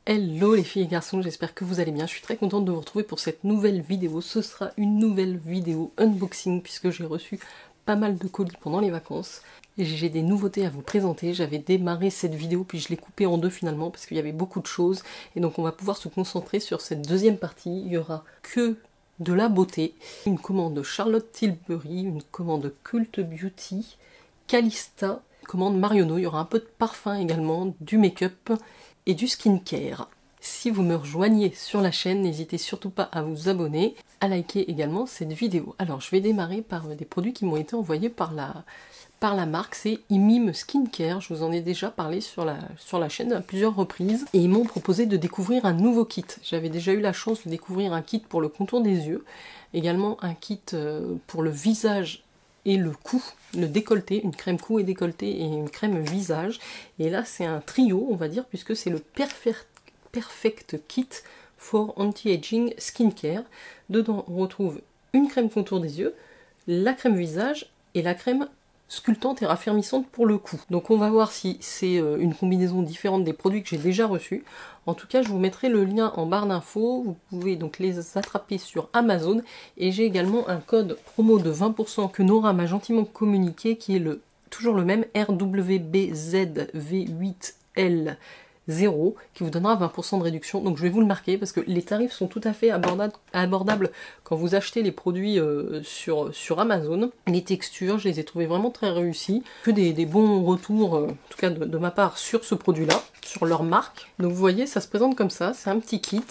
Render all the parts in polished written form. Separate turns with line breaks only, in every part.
Hello les filles et garçons, j'espère que vous allez bien. Je suis très contente de vous retrouver pour cette nouvelle vidéo. Ce sera une nouvelle vidéo unboxing puisque j'ai reçu pas mal de colis pendant les vacances. Et j'ai des nouveautés à vous présenter. J'avais démarré cette vidéo puis je l'ai coupée en deux finalement parce qu'il y avait beaucoup de choses. Et donc on va pouvoir se concentrer sur cette deuxième partie. Il y aura que de la beauté. Une commande Charlotte Tilbury, une commande Cult Beauty, Calista, une commande Marionneau. Il y aura un peu de parfum également, du make-up et du skincare. Si vous me rejoignez sur la chaîne, n'hésitez surtout pas à vous abonner, à liker également cette vidéo. Alors je vais démarrer par des produits qui m'ont été envoyés par la marque, c'est Imim Skincare. Je vous en ai déjà parlé sur la chaîne à plusieurs reprises. Et ils m'ont proposé de découvrir un nouveau kit. J'avais déjà eu la chance de découvrir un kit pour le contour des yeux, également un kit pour le visage et le cou, le décolleté, une crème cou et décolleté et une crème visage. Et là c'est un trio on va dire puisque c'est le Perfect Kit for Anti-Aging Skincare. Dedans on retrouve une crème contour des yeux, la crème visage et la crème sculptante et raffermissante pour le cou. Donc on va voir si c'est une combinaison différente des produits que j'ai déjà reçus. En tout cas je vous mettrai le lien en barre d'infos, vous pouvez donc les attraper sur Amazon et j'ai également un code promo de 20% que Nora m'a gentiment communiqué qui est toujours le même RWBZV8L 0 qui vous donnera 20% de réduction. Donc je vais vous le marquer parce que les tarifs sont tout à fait abordables quand vous achetez les produits sur Amazon. Les textures, je les ai trouvées vraiment très réussies. Que des bons retours, en tout cas de ma part, sur ce produit-là, sur leur marque. Donc vous voyez, ça se présente comme ça. C'est un petit kit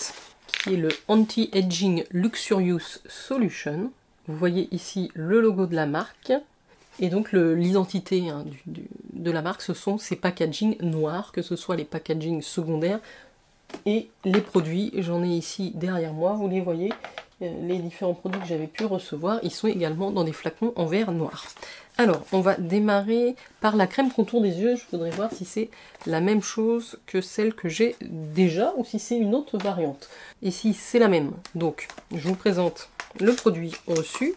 qui est le Anti-Aging Luxurious Solution. Vous voyez ici le logo de la marque. Et donc l'identité de la marque, ce sont ces packaging noirs, que ce soit les packaging secondaires et les produits. J'en ai ici derrière moi, vous les voyez, les différents produits que j'avais pu recevoir, ils sont également dans des flacons en verre noir. Alors, on va démarrer par la crème contour des yeux. Je voudrais voir si c'est la même chose que celle que j'ai déjà ou si c'est une autre variante. Ici, c'est la même. Donc, je vous présente le produit reçu.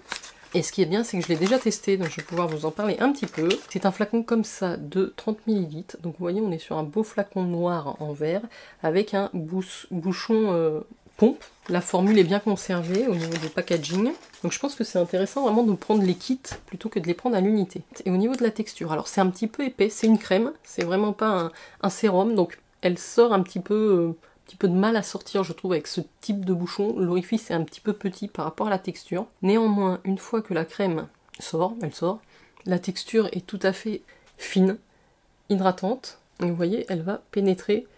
Et ce qui est bien, c'est que je l'ai déjà testé, donc je vais pouvoir vous en parler un petit peu. C'est un flacon comme ça de 30 ml. Donc vous voyez, on est sur un beau flacon noir en verre avec un bouchon pompe. La formule est bien conservée au niveau du packaging. Donc je pense que c'est intéressant vraiment de prendre les kits plutôt que de les prendre à l'unité. Et au niveau de la texture, alors c'est un petit peu épais, c'est une crème, c'est vraiment pas un sérum, donc elle sort un petit peu de mal à sortir je trouve avec ce type de bouchon. L'orifice est un petit peu petit par rapport à la texture. Néanmoins, une fois que la crème sort, la texture est tout à fait fine, hydratante. Et vous voyez, elle va pénétrer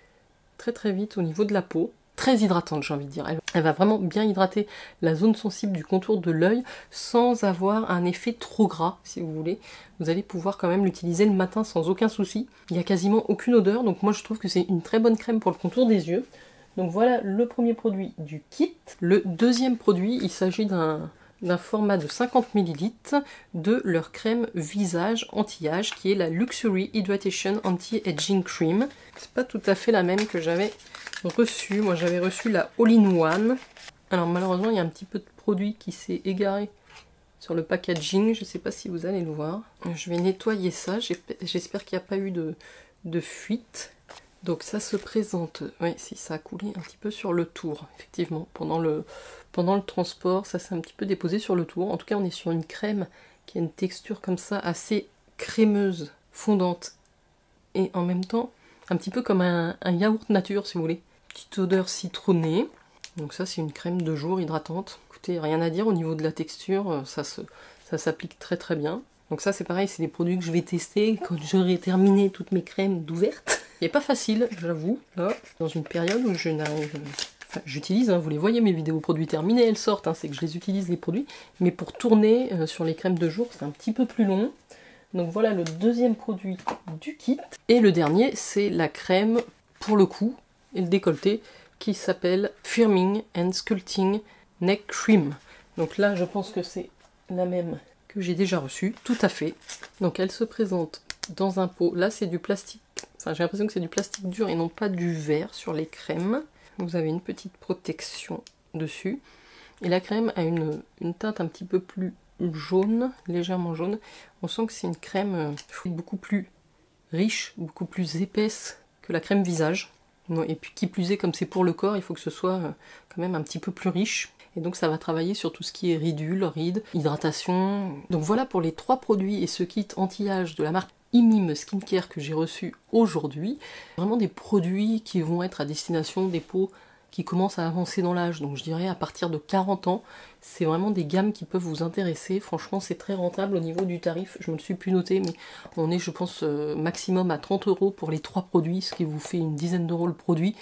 très très vite au niveau de la peau. Très hydratante, j'ai envie de dire. Elle va vraiment bien hydrater la zone sensible du contour de l'œil sans avoir un effet trop gras, si vous voulez. Vous allez pouvoir quand même l'utiliser le matin sans aucun souci. Il n'y a quasiment aucune odeur, donc moi je trouve que c'est une très bonne crème pour le contour des yeux. Donc voilà le premier produit du kit. Le deuxième produit, il s'agit d'un format de 50 ml de leur crème visage anti-âge qui est la Luxury Hydration Anti-Aging Cream. C'est pas tout à fait la même que j'avais reçue. Moi j'avais reçu la All-in-One. Alors malheureusement il y a un petit peu de produit qui s'est égaré sur le packaging. Je sais pas si vous allez le voir. Je vais nettoyer ça. J'espère qu'il n'y a pas eu de fuite. Donc ça se présente, oui, si ça a coulé un petit peu sur le tour, effectivement, pendant le transport, ça s'est un petit peu déposé sur le tour. En tout cas, on est sur une crème qui a une texture comme ça, assez crémeuse, fondante, et en même temps, un petit peu comme un yaourt nature, si vous voulez. Petite odeur citronnée. Donc ça, c'est une crème de jour hydratante. Écoutez, rien à dire au niveau de la texture, ça s'applique très très bien. Donc ça, c'est pareil, c'est des produits que je vais tester quand j'aurai terminé toutes mes crèmes d'ouverte. Il n'est pas facile, j'avoue, là, dans une période où je n'arrive... Enfin, j'utilise, hein, vous les voyez, mes vidéos produits terminées, elles sortent, hein, c'est que je les utilise, les produits. Mais pour tourner sur les crèmes de jour, c'est un petit peu plus long. Donc voilà le deuxième produit du kit. Et le dernier, c'est la crème pour le cou et le décolleté, qui s'appelle Firming and Sculpting Neck Cream. Donc là, je pense que c'est la même que j'ai déjà reçue, tout à fait. Donc elle se présente dans un pot. Là, c'est du plastique. Enfin, j'ai l'impression que c'est du plastique dur et non pas du verre sur les crèmes. Vous avez une petite protection dessus. Et la crème a une teinte un petit peu plus jaune, légèrement jaune. On sent que c'est une crème beaucoup plus riche, beaucoup plus épaisse que la crème visage. Et puis qui plus est, comme c'est pour le corps, il faut que ce soit quand même un petit peu plus riche. Et donc ça va travailler sur tout ce qui est ridules, rides, hydratation. Donc voilà pour les 3 produits et ce kit anti-âge de la marque Imim Skincare que j'ai reçu aujourd'hui. Vraiment des produits qui vont être à destination des peaux qui commencent à avancer dans l'âge. Donc je dirais à partir de 40 ans, c'est vraiment des gammes qui peuvent vous intéresser. Franchement, c'est très rentable au niveau du tarif. Je me le suis plus noté, mais on est, je pense, maximum à 30 € pour les 3 produits, ce qui vous fait une dizaine d'euros le produit.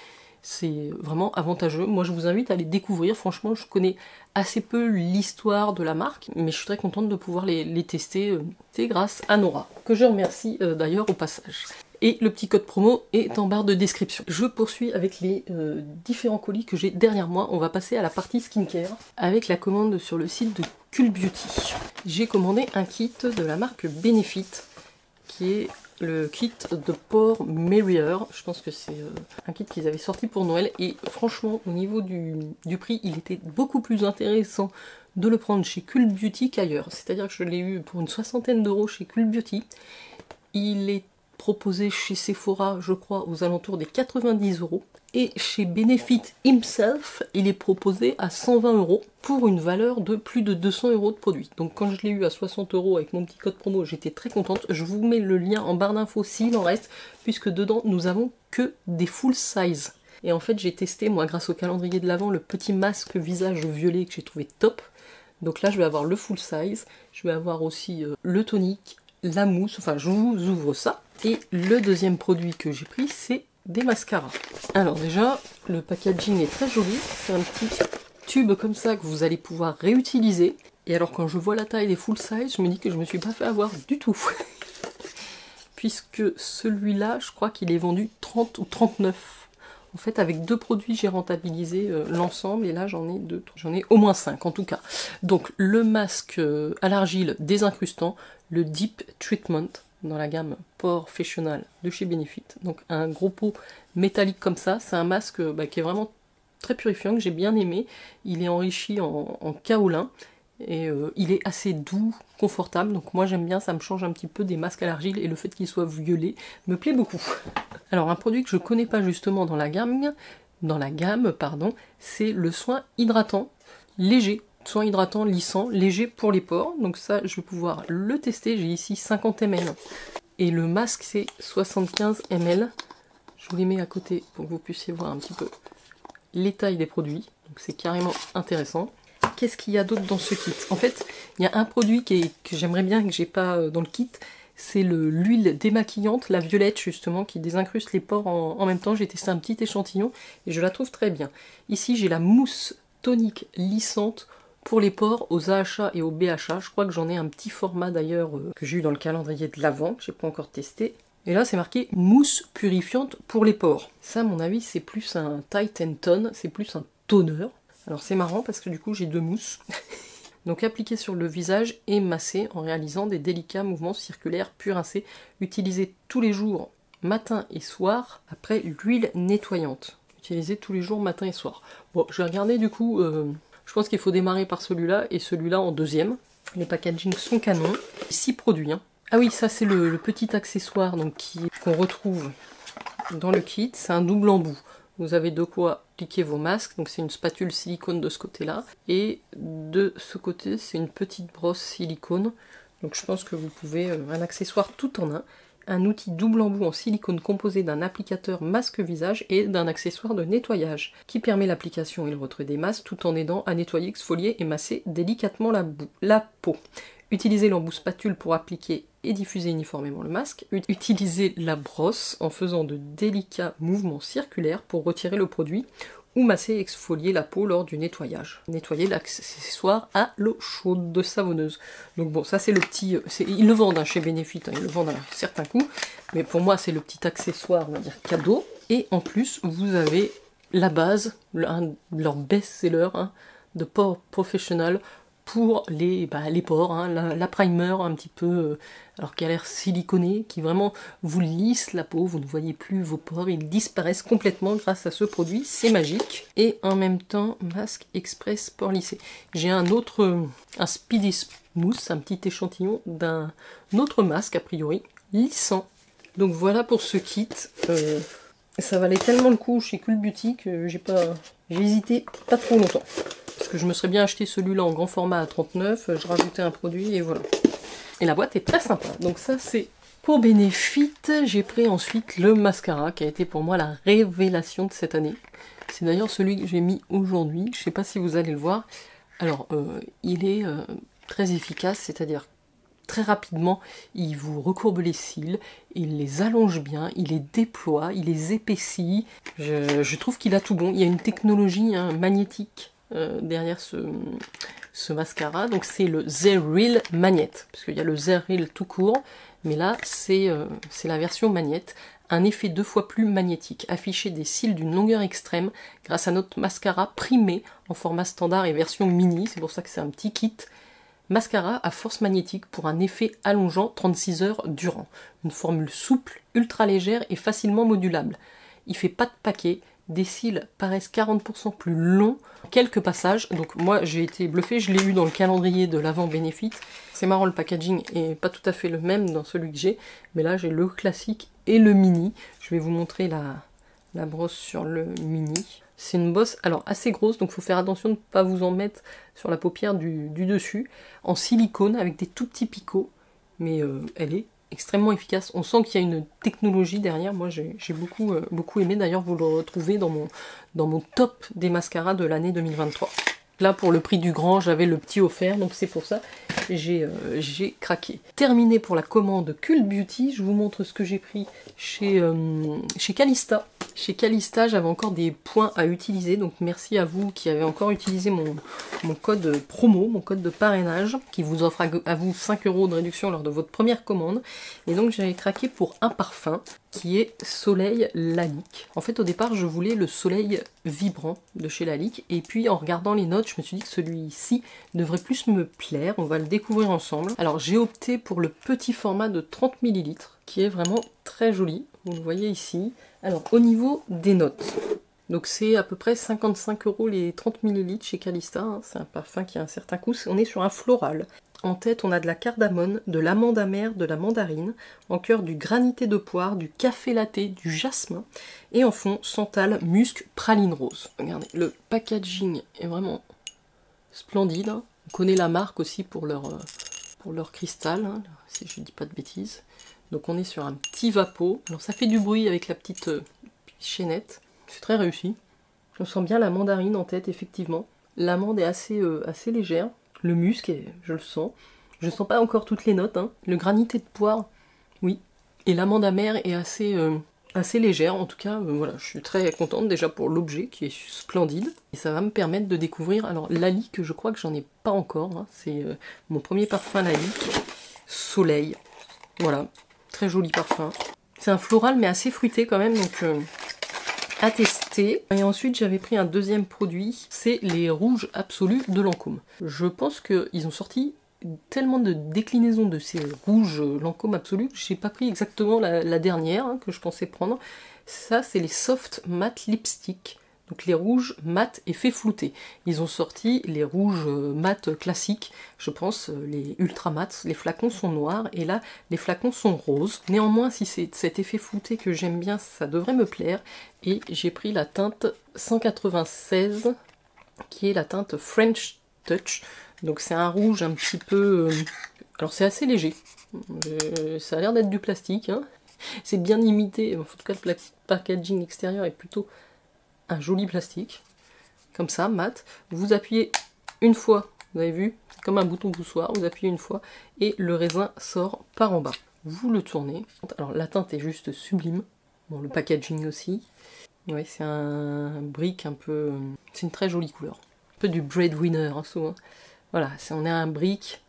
C'est vraiment avantageux. Moi, je vous invite à les découvrir. Franchement, je connais assez peu l'histoire de la marque, mais je suis très contente de pouvoir les tester. C'est grâce à Nora, que je remercie d'ailleurs au passage. Et le petit code promo est en barre de description. Je poursuis avec les différents colis que j'ai derrière moi. On va passer à la partie skincare avec la commande sur le site de Cult Beauty. J'ai commandé un kit de la marque Benefit qui est le kit de Pore Merrier. Je pense que c'est un kit qu'ils avaient sorti pour Noël et franchement au niveau du prix il était beaucoup plus intéressant de le prendre chez Cult Beauty qu'ailleurs. C'est-à-dire que je l'ai eu pour une 60aine d'euros chez Cult Beauty. Il est proposé chez Sephora, je crois, aux alentours des 90 €. Et chez Benefit himself, il est proposé à 120 € pour une valeur de plus de 200 € de produit. Donc quand je l'ai eu à 60 € avec mon petit code promo, j'étais très contente. Je vous mets le lien en barre d'infos s'il en reste, puisque dedans, nous avons que des full size. Et en fait, j'ai testé, moi, grâce au calendrier de l'Avent, le petit masque visage violet que j'ai trouvé top. Donc là, je vais avoir le full size, je vais avoir aussi le tonique, la mousse, enfin je vous ouvre ça. Et le deuxième produit que j'ai pris, c'est des mascaras. Alors déjà, le packaging est très joli, c'est un petit tube comme ça que vous allez pouvoir réutiliser. Et alors quand je vois la taille des full size, je me dis que je me suis pas fait avoir du tout. Puisque celui-là, je crois qu'il est vendu 30 ou 39. En fait, avec 2 produits, j'ai rentabilisé l'ensemble, et là, j'en ai au moins 5 en tout cas. Donc, le masque à l'argile désincrustant, le Deep Treatment, dans la gamme Professional de chez Benefit. Donc, un gros pot métallique comme ça, c'est un masque qui est vraiment très purifiant, que j'ai bien aimé. Il est enrichi en kaolin, et il est assez doux, confortable, donc moi j'aime bien, ça me change un petit peu des masques à l'argile, et le fait qu'il soit violet me plaît beaucoup. Alors un produit que je connais pas justement dans la gamme, c'est le soin hydratant léger, soin hydratant lissant, léger pour les pores, donc ça je vais pouvoir le tester, j'ai ici 50 ml, et le masque c'est 75 ml, je vous les mets à côté pour que vous puissiez voir un petit peu les tailles des produits, donc c'est carrément intéressant. Qu'est-ce qu'il y a d'autre dans ce kit? En fait, il y a un produit que j'aimerais bien, que j'ai pas dans le kit, c'est l'huile démaquillante, la violette justement, qui désincruste les pores en même temps. J'ai testé un petit échantillon et je la trouve très bien. Ici, j'ai la mousse tonique lissante pour les pores aux AHA et aux BHA. Je crois que j'en ai un petit format d'ailleurs que j'ai eu dans le calendrier de l'Avent, que j'ai pas encore testé. Et là, c'est marqué mousse purifiante pour les pores. Ça, à mon avis, c'est plus un tight and tone, c'est plus un toner. Alors c'est marrant parce que du coup j'ai 2 mousses. Donc appliquer sur le visage et masser en réalisant des délicats mouvements circulaires puis rincés. Utilisez tous les jours, matin et soir, après l'huile nettoyante. Utilisez tous les jours, matin et soir. Bon, je vais regarder du coup, je pense qu'il faut démarrer par celui-là et celui-là en deuxième. Les packagings sont canons. 6 produits. Hein. Ah oui, ça c'est le petit accessoire qu'on retrouve dans le kit. C'est un double embout. Vous avez de quoi appliquer vos masques, donc c'est une spatule silicone de ce côté-là, et de ce côté c'est une petite brosse silicone, donc je pense que vous pouvez, un accessoire tout en un outil double embout en silicone composé d'un applicateur masque visage et d'un accessoire de nettoyage, qui permet l'application et le retrait des masques tout en aidant à nettoyer, exfolier et masser délicatement la peau. Utilisez l'embout spatule pour appliquer et diffuser uniformément le masque. Utilisez la brosse en faisant de délicats mouvements circulaires pour retirer le produit ou masser et exfolier la peau lors du nettoyage. Nettoyer l'accessoire à l'eau chaude de savonneuse. Donc bon, ça c'est le petit... ils le vendent hein, chez Benefit, hein, ils le vendent à certains coûts, mais pour moi c'est le petit accessoire, on va dire, cadeau. Et en plus, vous avez la base, leur best-seller hein, de Pore Professional, pour les pores, hein, la primer un petit peu, alors qui a l'air siliconé, qui vraiment vous lisse la peau, vous ne voyez plus vos pores, ils disparaissent complètement grâce à ce produit, c'est magique. Et en même temps, masque express pore lissé. J'ai un Speedy Mousse, un petit échantillon d'un autre masque a priori, lissant. Donc voilà pour ce kit. Ça valait tellement le coup chez Cult Beauty que j'ai hésité pas trop longtemps. Parce que je me serais bien acheté celui-là en grand format à 39, je rajoutais un produit et voilà. Et la boîte est très sympa. Donc ça c'est pour Benefit. J'ai pris ensuite le mascara qui a été pour moi la révélation de cette année. C'est d'ailleurs celui que j'ai mis aujourd'hui. Je sais pas si vous allez le voir. Alors il est très efficace, c'est-à-dire très rapidement, il vous recourbe les cils, il les allonge bien, il les déploie, il les épaissit. Je trouve qu'il a tout bon. Il y a une technologie magnétique derrière ce mascara. Donc c'est le Z-Real Magnet, parce qu'il y a le Z-Real tout court, mais là c'est la version Magnet. Un effet 2 fois plus magnétique, afficher des cils d'une longueur extrême grâce à notre mascara primé en format standard et version mini. C'est pour ça que c'est un petit kit. Mascara à force magnétique pour un effet allongeant 36 heures durant. Une formule souple, ultra légère et facilement modulable. Il fait pas de paquet, des cils paraissent 40% plus longs, quelques passages. Donc moi j'ai été bluffée, je l'ai eu dans le calendrier de l'Avent Benefit. C'est marrant, le packaging est pas tout à fait le même dans celui que j'ai, mais là j'ai le classique et le mini. Je vais vous montrer la brosse sur le mini. C'est une bosse alors assez grosse, donc il faut faire attention de ne pas vous en mettre sur la paupière du dessus, en silicone avec des tout petits picots, mais elle est extrêmement efficace. On sent qu'il y a une technologie derrière. Moi j'ai beaucoup aimé, d'ailleurs vous le retrouvez dans mon top des mascaras de l'année 2023. Là pour le prix du grand, j'avais le petit offert, donc c'est pour ça j'ai craqué. Terminé pour la commande Cult Beauty, je vous montre ce que j'ai pris chez Calista. Chez Calista, j'avais encore des points à utiliser, donc merci à vous qui avez encore utilisé mon code promo, mon code de parrainage, qui vous offre à vous 5 € de réduction lors de votre première commande. Et donc j'avais craqué pour un parfum qui est Soleil Lalique. En fait au départ je voulais le Soleil vibrant de chez Lalique, et puis en regardant les notes je me suis dit que celui-ci devrait plus me plaire. On va le découvrir ensemble. Alors j'ai opté pour le petit format de 30 ml qui est vraiment très joli, vous le voyez ici. Alors au niveau des notes, donc c'est à peu près 55 € les 30 ml chez Calista, hein. C'est un parfum qui a un certain coût. On est sur un floral. En tête, on a de la cardamone, de l'amande amère, de la mandarine. En cœur, du granité de poire, du café latte, du jasmin. Et en fond, santal, musc, praline rose. Regardez, le packaging est vraiment splendide. On connaît la marque aussi pour leur cristal, hein, si je ne dis pas de bêtises. Donc on est sur un petit vapeau. Alors ça fait du bruit avec la petite chaînette. C'est très réussi. Je sens bien la mandarine en tête, effectivement. L'amande est assez légère. Le musc, je le sens. Je ne sens pas encore toutes les notes. Hein. Le granité de poire, oui. Et l'amande amère est assez légère. En tout cas, voilà, je suis très contente déjà pour l'objet qui est splendide. Et ça va me permettre de découvrir, alors Lalique, je crois que j'en ai pas encore. Hein. C'est mon premier parfum Lalique. Soleil. Voilà, très joli parfum. C'est un floral mais assez fruité quand même, donc à tester. Et ensuite j'avais pris un deuxième produit, c'est les rouges absolus de Lancôme. Je pense qu'ils ont sorti tellement de déclinaisons de ces rouges Lancôme absolus que j'ai pas pris exactement la dernière que je pensais prendre. Ça c'est les soft matte lipstick. Donc les rouges mat effet flouté. Ils ont sorti les rouges mat classiques, je pense, les ultra mat. Les flacons sont noirs et là les flacons sont roses. Néanmoins, si c'est cet effet flouté que j'aime bien, ça devrait me plaire. Et j'ai pris la teinte 196 qui est la teinte French Touch. Donc c'est un rouge un petit peu... Alors c'est assez léger. Ça a l'air d'être du plastique. Hein. C'est bien imité. En tout cas le packaging extérieur est plutôt... un joli plastique, comme ça, mat. Vous appuyez une fois, vous avez vu, c'est comme un bouton poussoir, vous appuyez une fois et le raisin sort par en bas. Vous le tournez. Alors la teinte est juste sublime. Bon, le packaging aussi. Oui, c'est un brick un peu... C'est une très jolie couleur. Un peu du breadwinner, hein, souvent. Voilà, on a un brick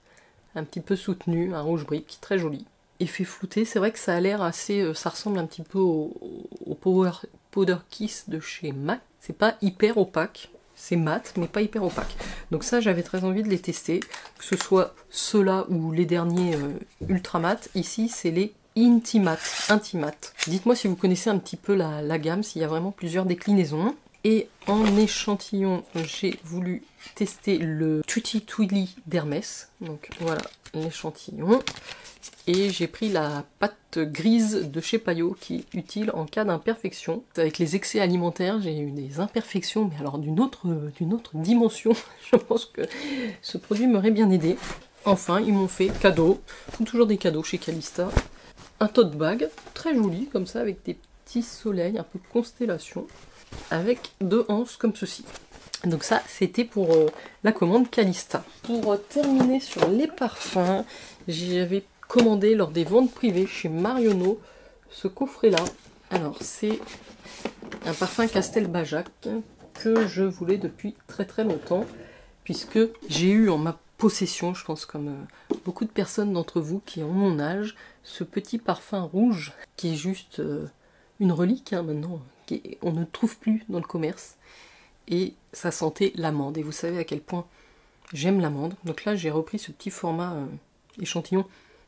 un petit peu soutenu, un rouge brick, très joli. Effet flouté, c'est vrai que ça a l'air assez... ça ressemble un petit peu au Powder Kiss de chez MAC. C'est pas hyper opaque, c'est mat, mais pas hyper opaque. Donc ça, j'avais très envie de les tester, que ce soit ceux-là ou les derniers ultra mat. Ici, c'est les Intimat. Dites-moi si vous connaissez un petit peu la gamme, s'il y a vraiment plusieurs déclinaisons. Et en échantillon, j'ai voulu tester le Tutti Twilly d'Hermès. Donc voilà l'échantillon. Et j'ai pris la pâte grise de chez Payot qui est utile en cas d'imperfection. Avec les excès alimentaires, j'ai eu des imperfections, mais alors d'une autre dimension. Je pense que ce produit m'aurait bien aidé. Enfin, ils m'ont fait cadeau, toujours des cadeaux chez Calista. Un tote bag, très joli, comme ça, avec des petits soleils, un peu de constellation, avec 2 anses comme ceci. Donc ça, c'était pour la commande Calista. Pour terminer sur les parfums, j'avais commandé lors des ventes privées chez Marionneau ce coffret là. Alors c'est un parfum Castelbajac que je voulais depuis très très longtemps, puisque j'ai eu en ma possession, je pense comme beaucoup de personnes d'entre vous qui ont mon âge, ce petit parfum rouge qui est juste une relique maintenant, on ne trouve plus dans le commerce, et ça sentait l'amande, et vous savez à quel point j'aime l'amande. Donc là j'ai repris ce petit format échantillon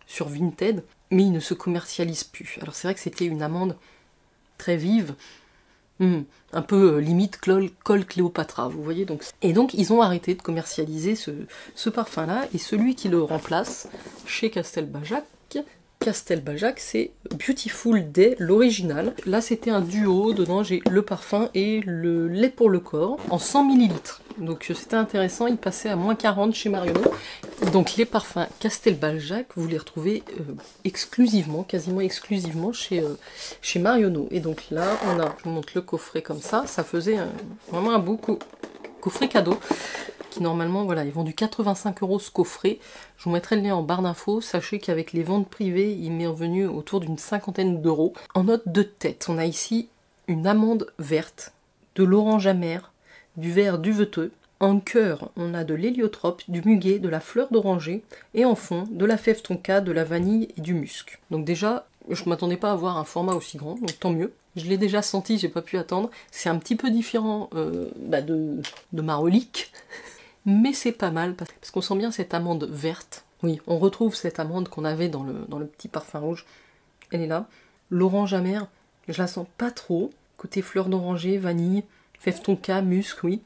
sur Vinted, mais il ne se commercialise plus. Alors c'est vrai que c'était une amande très vive, un peu limite col Cléopatra, vous voyez. Donc. Et donc ils ont arrêté de commercialiser ce parfum-là, et celui qui le remplace chez Castelbajac, c'est Beautiful Day, l'original. Là c'était un duo, dedans j'ai le parfum et le lait pour le corps en 100 ml. Donc c'était intéressant, il passait à moins 40 chez Marionneau. Donc les parfums Castelbajac, vous les retrouvez exclusivement, quasiment exclusivement chez Marionneau. Et donc là on a, je vous montre le coffret comme ça faisait vraiment un beau coffret cadeau. Normalement, voilà, ils vendent du 85 € ce coffret. Je vous mettrai le lien en barre d'infos. Sachez qu'avec les ventes privées, il m'est revenu autour d'une 50aine d'euros. En note de tête, on a ici une amande verte, de l'orange amer, du vert duveteux. En cœur, on a de l'héliotrope, du muguet, de la fleur d'oranger, et en fond, de la fève tonka, de la vanille et du musc. Donc déjà, je ne m'attendais pas à avoir un format aussi grand, donc tant mieux. Je l'ai déjà senti, j'ai pas pu attendre. C'est un petit peu différent de ma relique. Mais c'est pas mal, parce qu'on sent bien cette amande verte. Oui, on retrouve cette amande qu'on avait dans le petit parfum rouge. Elle est là. L'orange amer, je la sens pas trop. Côté fleur d'oranger, vanille, fève tonka, musc, oui.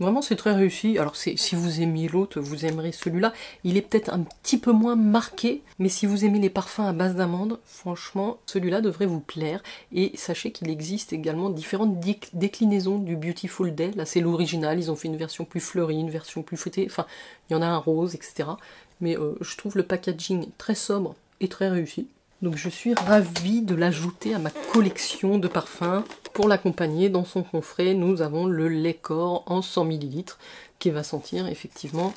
Vraiment, c'est très réussi. Alors, si vous aimiez l'autre, vous aimerez celui-là. Il est peut-être un petit peu moins marqué, mais si vous aimez les parfums à base d'amande, franchement, celui-là devrait vous plaire. Et sachez qu'il existe également différentes déclinaisons du Beautiful Day. Là, c'est l'original. Ils ont fait une version plus fleurie, une version plus feuilletée. Enfin, il y en a un rose, etc. Mais je trouve le packaging très sobre et très réussi. Donc je suis ravie de l'ajouter à ma collection de parfums. Pour l'accompagner dans son coffret, nous avons le lait corps en 100 ml qui va sentir effectivement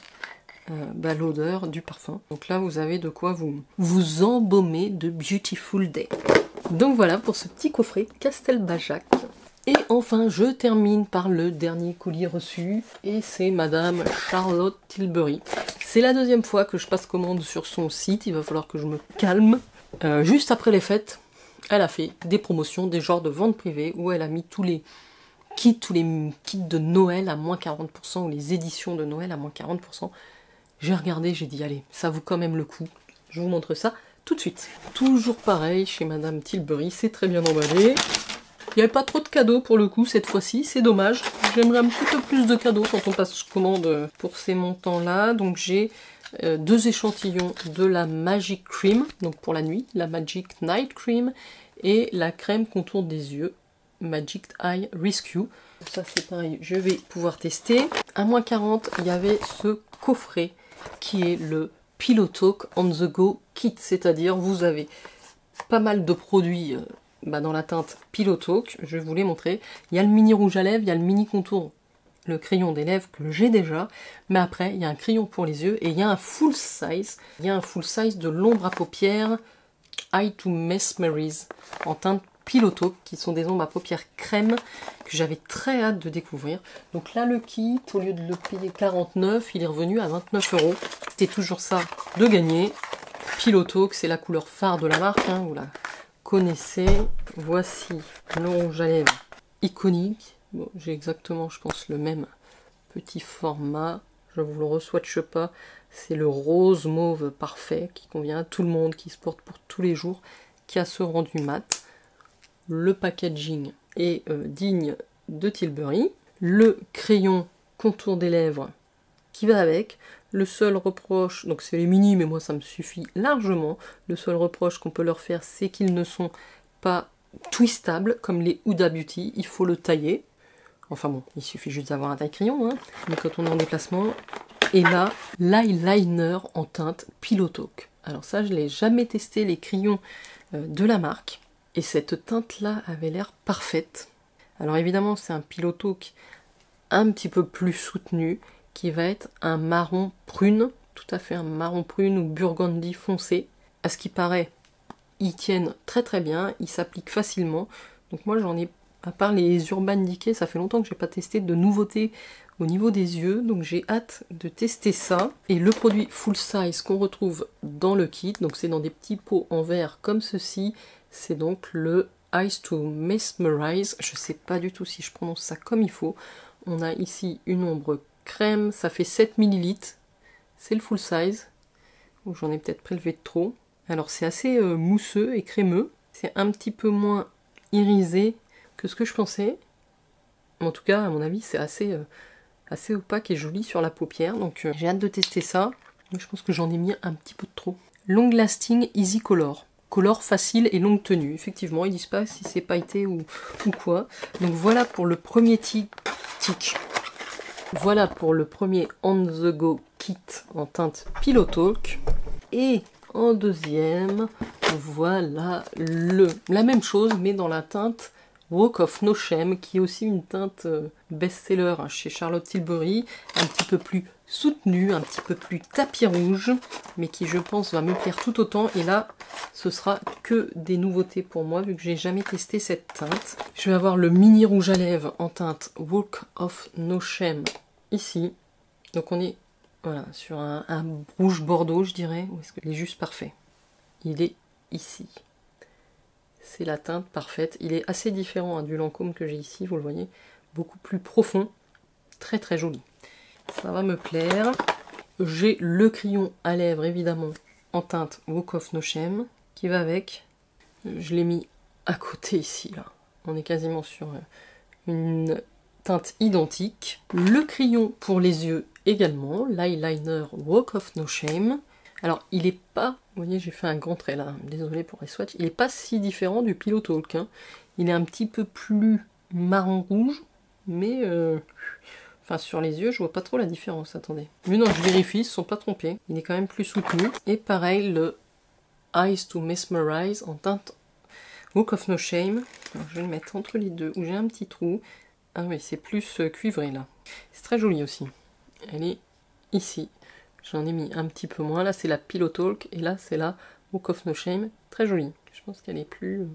l'odeur du parfum. Donc là vous avez de quoi vous embaumer de Beautiful Day. Donc voilà pour ce petit coffret Castelbajac. Et enfin je termine par le dernier colis reçu, et c'est Madame Charlotte Tilbury. C'est la deuxième fois que je passe commande sur son site, il va falloir que je me calme. Juste après les fêtes, elle a fait des promotions, des genres de ventes privées où elle a mis tous les kits de Noël à moins 40%, ou les éditions de Noël à moins 40%. J'ai regardé, j'ai dit allez, ça vaut quand même le coup. Je vous montre ça tout de suite. Toujours pareil chez Madame Tilbury, c'est très bien emballé. Il n'y avait pas trop de cadeaux pour le coup cette fois-ci, c'est dommage. J'aimerais un petit peu plus de cadeaux quand on passe commande pour ces montants-là. Donc j'ai 2 échantillons de la Magic Cream, donc pour la nuit, la Magic Night Cream, et la crème contour des yeux, Magic Eye Rescue. Ça c'est pareil, je vais pouvoir tester. À moins 40, il y avait ce coffret qui est le Pillow Talk on the Go Kit, c'est-à-dire vous avez pas mal de produits dans la teinte Pillow Talk, je vais vous les montrer. Il y a le mini rouge à lèvres, il y a le mini contour, le crayon des lèvres que j'ai déjà, mais après il y a un crayon pour les yeux et il y a un full size. Il y a un full size de l'ombre à paupières Eye to Mesmerize en teinte Pillow Talk, qui sont des ombres à paupières crème que j'avais très hâte de découvrir. Donc là le kit, au lieu de le payer 49, il est revenu à 29 €. C'était toujours ça de gagner. Pillow Talk, c'est la couleur phare de la marque, hein, vous la connaissez. Voici le rouge à lèvres iconique. Bon, j'ai exactement, je pense, le même petit format. Je vous le re-swatche pas. C'est le rose mauve parfait qui convient à tout le monde, qui se porte pour tous les jours, qui a ce rendu mat. Le packaging est digne de Tilbury, le crayon contour des lèvres qui va avec. Le seul reproche, donc c'est les mini, mais moi ça me suffit largement. Le seul reproche qu'on peut leur faire, c'est qu'ils ne sont pas twistables comme les Huda Beauty. Il faut le tailler. Enfin bon, il suffit juste d'avoir un taille-crayon, hein. Mais quand on est en déplacement. Et là, l'eyeliner en teinte Pillow Talk. Alors ça, je ne l'ai jamais testé, les crayons de la marque. Et cette teinte-là avait l'air parfaite. Alors évidemment, c'est un Pillow Talk un petit peu plus soutenu, qui va être un marron prune, tout à fait un marron prune ou burgundy foncé. À ce qui paraît, ils tiennent très très bien, ils s'appliquent facilement. Donc moi j'en ai, à part les Urban Decay, ça fait longtemps que j'ai pas testé de nouveautés au niveau des yeux, donc j'ai hâte de tester ça. Et le produit full size qu'on retrouve dans le kit, donc c'est dans des petits pots en verre comme ceci, c'est donc le Eyes to Mesmerize. Je sais pas du tout si je prononce ça comme il faut. On a ici une ombre crème, ça fait 7 ml, c'est le full size, j'en ai peut-être prélevé de trop. Alors c'est assez mousseux et crémeux, c'est un petit peu moins irisé que ce que je pensais. En tout cas, à mon avis, c'est assez opaque et joli sur la paupière, donc j'ai hâte de tester ça. Je pense que j'en ai mis un petit peu de trop. Long Lasting Easy Color. Color facile et longue tenue. Effectivement, ils disent pas si c'est pailleté ou quoi. Donc voilà pour le premier tic. Voilà pour le premier On The Go Kit en teinte Pillow Talk. Et en deuxième, voilà la même chose mais dans la teinte Walk of No Shame, qui est aussi une teinte best-seller chez Charlotte Tilbury, un petit peu plus soutenue, un petit peu plus tapis rouge, mais qui je pense va me plaire tout autant. Et là, ce sera que des nouveautés pour moi, vu que j'ai jamais testé cette teinte. Je vais avoir le mini rouge à lèvres en teinte Walk of No Shame ici. Donc on est voilà, sur un rouge bordeaux, je dirais. Ou est-ce qu'il est juste parfait? Il est ici. C'est la teinte parfaite. Il est assez différent du Lancôme que j'ai ici, vous le voyez. Beaucoup plus profond. Très très joli. Ça va me plaire. J'ai le crayon à lèvres, évidemment, en teinte Walk of No Shame, qui va avec. Je l'ai mis à côté ici, là. On est quasiment sur une teinte identique. Le crayon pour les yeux également. L'eyeliner Walk of No Shame. Alors, il est pas, vous voyez, j'ai fait un grand trait là, désolé pour les swatchs, il n'est pas si différent du Pillow Talk, hein. Il est un petit peu plus marron-rouge, mais enfin sur les yeux, je vois pas trop la différence, attendez. Mais non, je vérifie, ils se sont pas trompés, il est quand même plus soutenu. Et pareil, le Eyes to Mesmerize en teinte Walk of No Shame. Alors, je vais le mettre entre les deux, où j'ai un petit trou. Ah oui, c'est plus cuivré là. C'est très joli aussi. Elle est ici. J'en ai mis un petit peu moins. Là, c'est la Pillow Talk. Et là, c'est la Walk of No Shame. Très jolie. Je pense qu'elle est plus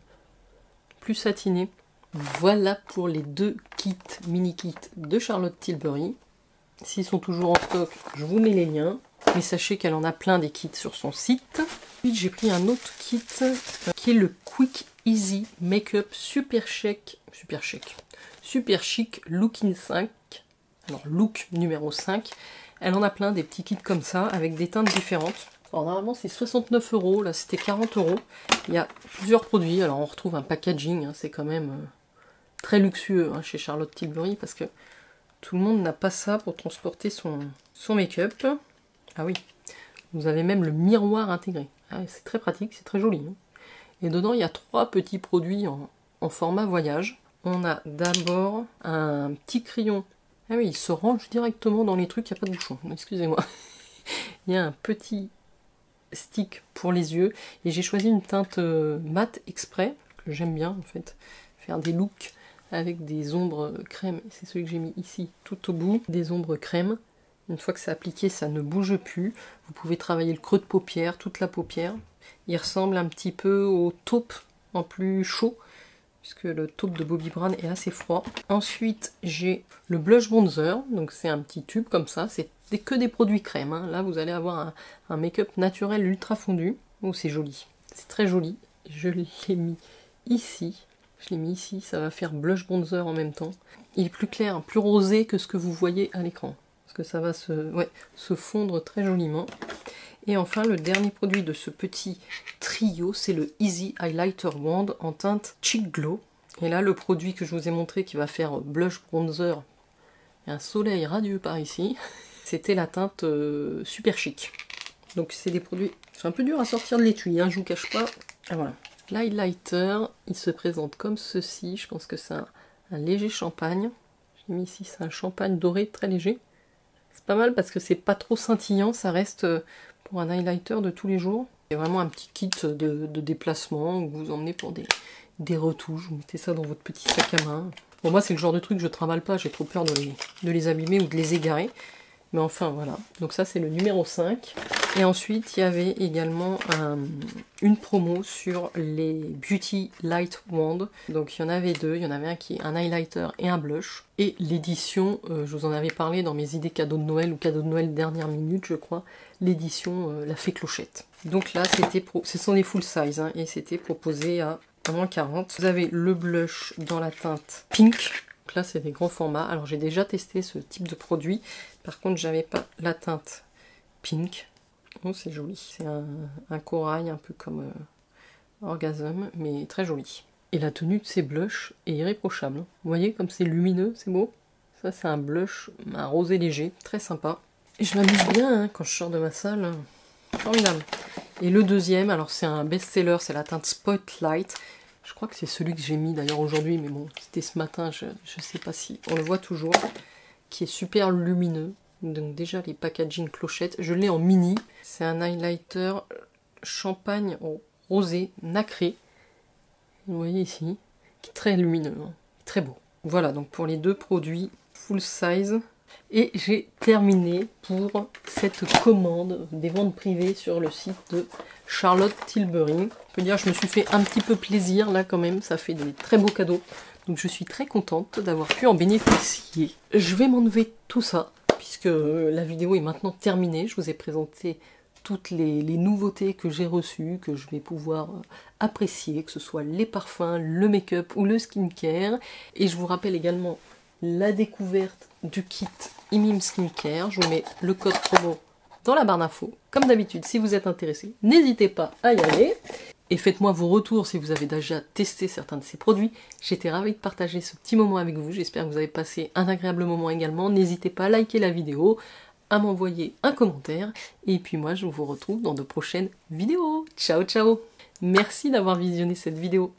satinée. Voilà pour les deux kits, mini-kits de Charlotte Tilbury. S'ils sont toujours en stock, je vous mets les liens. Mais sachez qu'elle en a plein des kits sur son site. Puis j'ai pris un autre kit qui est le Quick Easy Makeup Super Chic Looking 5. Alors, look numéro 5. Elle en a plein, des petits kits comme ça, avec des teintes différentes. Alors normalement c'est 69 €, là c'était 40 €. Il y a plusieurs produits, alors on retrouve un packaging, hein, c'est quand même très luxueux chez Charlotte Tilbury, parce que tout le monde n'a pas ça pour transporter son make-up. Ah oui, vous avez même le miroir intégré. Ah, c'est très pratique, c'est très joli. Hein. Et dedans il y a 3 petits produits en format voyage. On a d'abord un petit crayon. Ah oui, il se range directement dans les trucs, il n'y a pas de bouchon, excusez-moi. Il y a un petit stick pour les yeux, et j'ai choisi une teinte mat exprès, que j'aime bien en fait, faire des looks avec des ombres crème, c'est celui que j'ai mis ici, tout au bout, des ombres crème. Une fois que c'est appliqué, ça ne bouge plus. Vous pouvez travailler le creux de paupière, toute la paupière. Il ressemble un petit peu au taupe en plus chaud, puisque le taupe de Bobbi Brown est assez froid. Ensuite, j'ai le blush bronzer, donc c'est un petit tube comme ça, c'est que des produits crème. Hein. Là, vous allez avoir un make-up naturel ultra fondu. Oh, c'est joli, c'est très joli. Je l'ai mis ici. Je l'ai mis ici, ça va faire blush bronzer en même temps. Il est plus clair, plus rosé que ce que vous voyez à l'écran, parce que ça va se fondre très joliment. Et enfin, le dernier produit de ce petit trio, c'est le Easy Highlighter Wand en teinte Cheek Glow. Et là, le produit que je vous ai montré qui va faire blush bronzer et un soleil radieux par ici, c'était la teinte Super Chic. Donc c'est des produits, c'est un peu dur à sortir de l'étui, hein, je vous cache pas. Et voilà. L'highlighter, il se présente comme ceci, je pense que c'est un léger champagne. J'ai mis ici, c'est un champagne doré très léger. C'est pas mal parce que c'est pas trop scintillant, ça reste pour un highlighter de tous les jours. C'est vraiment un petit kit de déplacement où vous emmenez pour des retouches, vous mettez ça dans votre petit sac à main. Bon, moi c'est le genre de truc que je trimballe pas, j'ai trop peur de les abîmer ou de les égarer. Mais enfin voilà, donc ça c'est le numéro 5. Et ensuite il y avait également une promo sur les Beauty Light Wand. Donc il y en avait deux, il y en avait un qui est un highlighter et un blush. Et l'édition, je vous en avais parlé dans mes idées cadeaux de Noël ou cadeaux de Noël dernière minute je crois, l'édition La Fée Clochette. Donc là ce sont des full size hein, et c'était proposé à moins 40. Vous avez le blush dans la teinte pink. Donc là c'est des grands formats. Alors j'ai déjà testé ce type de produit. Par contre, j'avais pas la teinte pink. Oh, c'est joli. C'est un corail, un peu comme Orgasm, mais très joli. Et la tenue de ces blushs est irréprochable. Vous voyez comme c'est lumineux, c'est beau. Ça, c'est un blush, un rosé léger, très sympa. Et je m'amuse bien hein, quand je sors de ma salle. Formidable. Et le deuxième, alors c'est un best-seller, c'est la teinte Spotlight. Je crois que c'est celui que j'ai mis d'ailleurs aujourd'hui, mais bon, c'était ce matin, je sais pas si on le voit toujours. Qui est super lumineux. Donc déjà les packaging clochettes. Je l'ai en mini. C'est un highlighter champagne rosé nacré. Vous voyez ici. Qui est très lumineux. Hein. Très beau. Voilà donc pour les deux produits full size. Et j'ai terminé pour cette commande des ventes privées sur le site de Charlotte Tilbury. Je peux dire je me suis fait un petit peu plaisir là quand même. Ça fait des très beaux cadeaux. Donc je suis très contente d'avoir pu en bénéficier. Je vais m'enlever tout ça, puisque la vidéo est maintenant terminée. Je vous ai présenté toutes les nouveautés que j'ai reçues, que je vais pouvoir apprécier, que ce soit les parfums, le make-up ou le skincare. Et je vous rappelle également la découverte du kit Imim Skincare. Je vous mets le code promo dans la barre d'infos. Comme d'habitude, si vous êtes intéressé, n'hésitez pas à y aller. Et faites-moi vos retours si vous avez déjà testé certains de ces produits. J'étais ravie de partager ce petit moment avec vous. J'espère que vous avez passé un agréable moment également. N'hésitez pas à liker la vidéo, à m'envoyer un commentaire. Et puis moi, je vous retrouve dans de prochaines vidéos. Ciao, ciao! Merci d'avoir visionné cette vidéo.